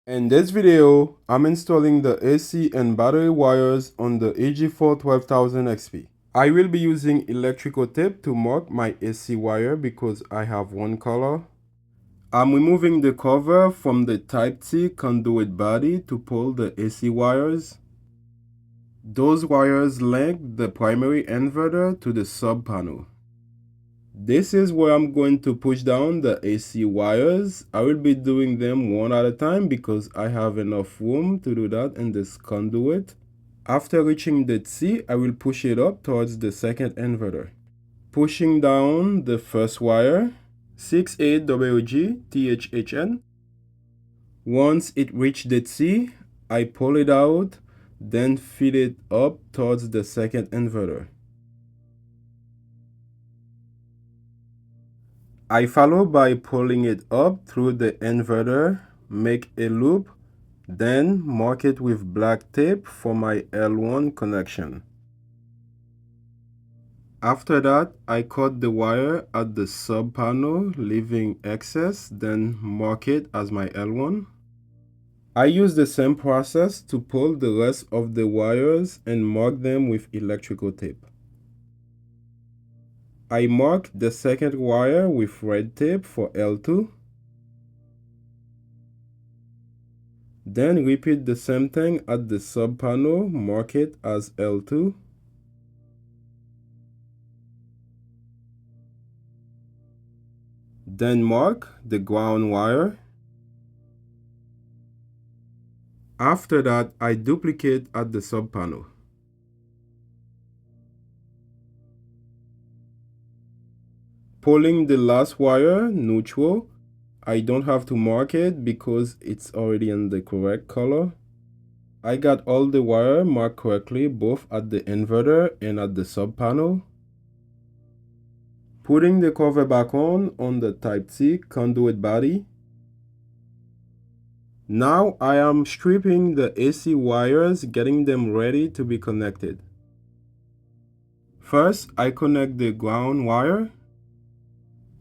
In this video, I'm installing the AC and battery wires on the EG4 12000XP. I will be using electrical tape to mark my AC wire because I have one color. I'm removing the cover from the Type-C conduit body to pull the AC wires. Those wires link the primary inverter to the sub panel. This is where I'm going to push down the AC wires. I will be doing them one at a time because I have enough room to do that in this conduit. After reaching the C, I will push it up towards the second inverter. Pushing down the first wire, 68WG THHN. Once it reached the C, I pull it out, then feed it up towards the second inverter. I follow by pulling it up through the inverter, make a loop, then mark it with black tape for my L1 connection. After that, I cut the wire at the sub panel, leaving excess, then mark it as my L1. I use the same process to pull the rest of the wires and mark them with electrical tape. I mark the second wire with red tape for L2. Then repeat the same thing at the sub panel, mark it as L2. Then mark the ground wire. After that, I duplicate at the sub panel. Pulling the last wire, neutral, I don't have to mark it because it's already in the correct color. I got all the wire marked correctly both at the inverter and at the sub panel. Putting the cover back on the Type-C conduit body. Now I am stripping the AC wires, getting them ready to be connected. First, I connect the ground wire.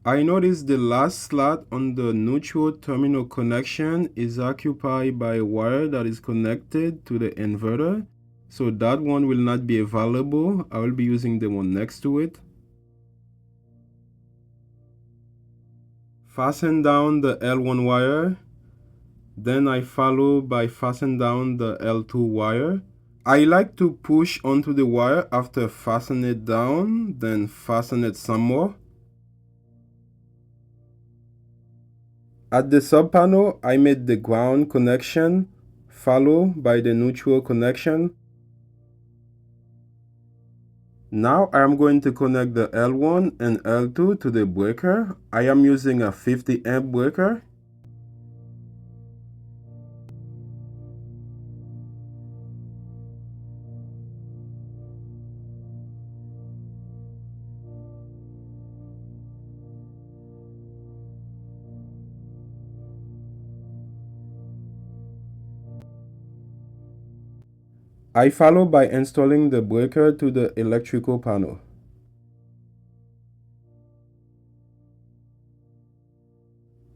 I notice the last slot on the neutral terminal connection is occupied by a wire that is connected to the inverter, so that one will not be available. I will be using the one next to it. Fasten down the L1 wire. Then I follow by fastening down the L2 wire. I like to push onto the wire after fastening it down, then fasten it some more. At the sub panel, I made the ground connection, followed by the neutral connection. Now I am going to connect the L1 and L2 to the breaker. I am using a 50 amp breaker. I follow by installing the breaker to the electrical panel.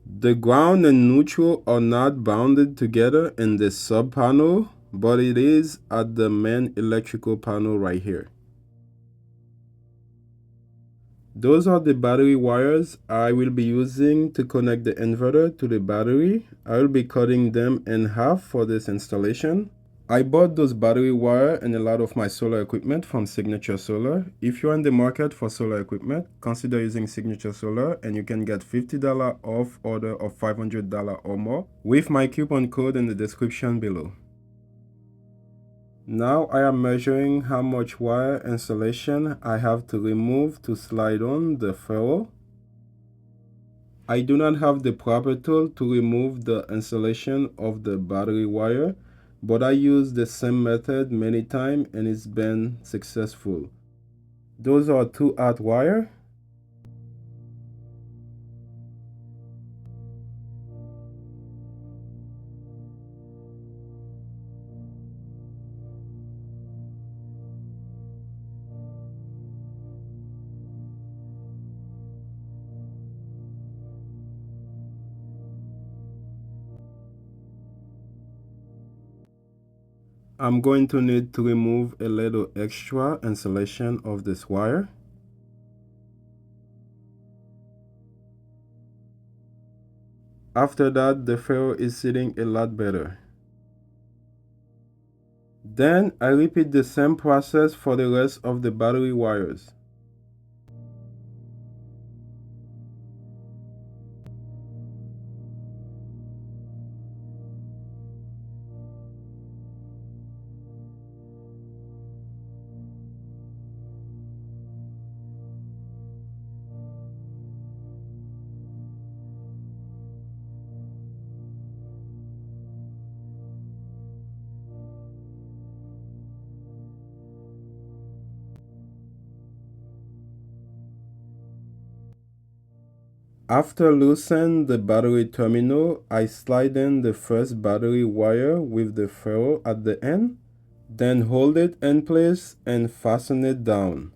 The ground and neutral are not bounded together in the sub panel, but it is at the main electrical panel right here. Those are the battery wires I will be using to connect the inverter to the battery. I will be cutting them in half for this installation. I bought those battery wire and a lot of my solar equipment from Signature Solar. If you're in the market for solar equipment, consider using Signature Solar and you can get $50 off order of $500 or more with my coupon code in the description below. Now I am measuring how much wire insulation I have to remove to slide on the ferrule. I do not have the proper tool to remove the insulation of the battery wire, but I use the same method many times and it's been successful. Those are 2/0 wire. I'm going to need to remove a little extra insulation of this wire. After that, the ferrule is sitting a lot better. Then I repeat the same process for the rest of the battery wires. After loosening the battery terminal, I slide in the first battery wire with the ferrule at the end, then hold it in place and fasten it down.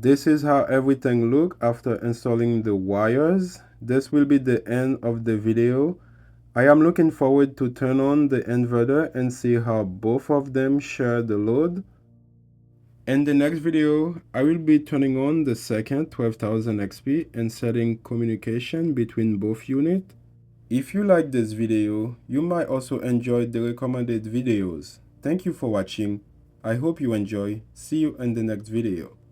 This is how everything looks after installing the wires. This will be the end of the video. I am looking forward to turn on the inverter and see how both of them share the load. In the next video, I will be turning on the second 12000 XP and setting communication between both units. If you like this video, you might also enjoy the recommended videos. Thank you for watching. I hope you enjoy. See you in the next video.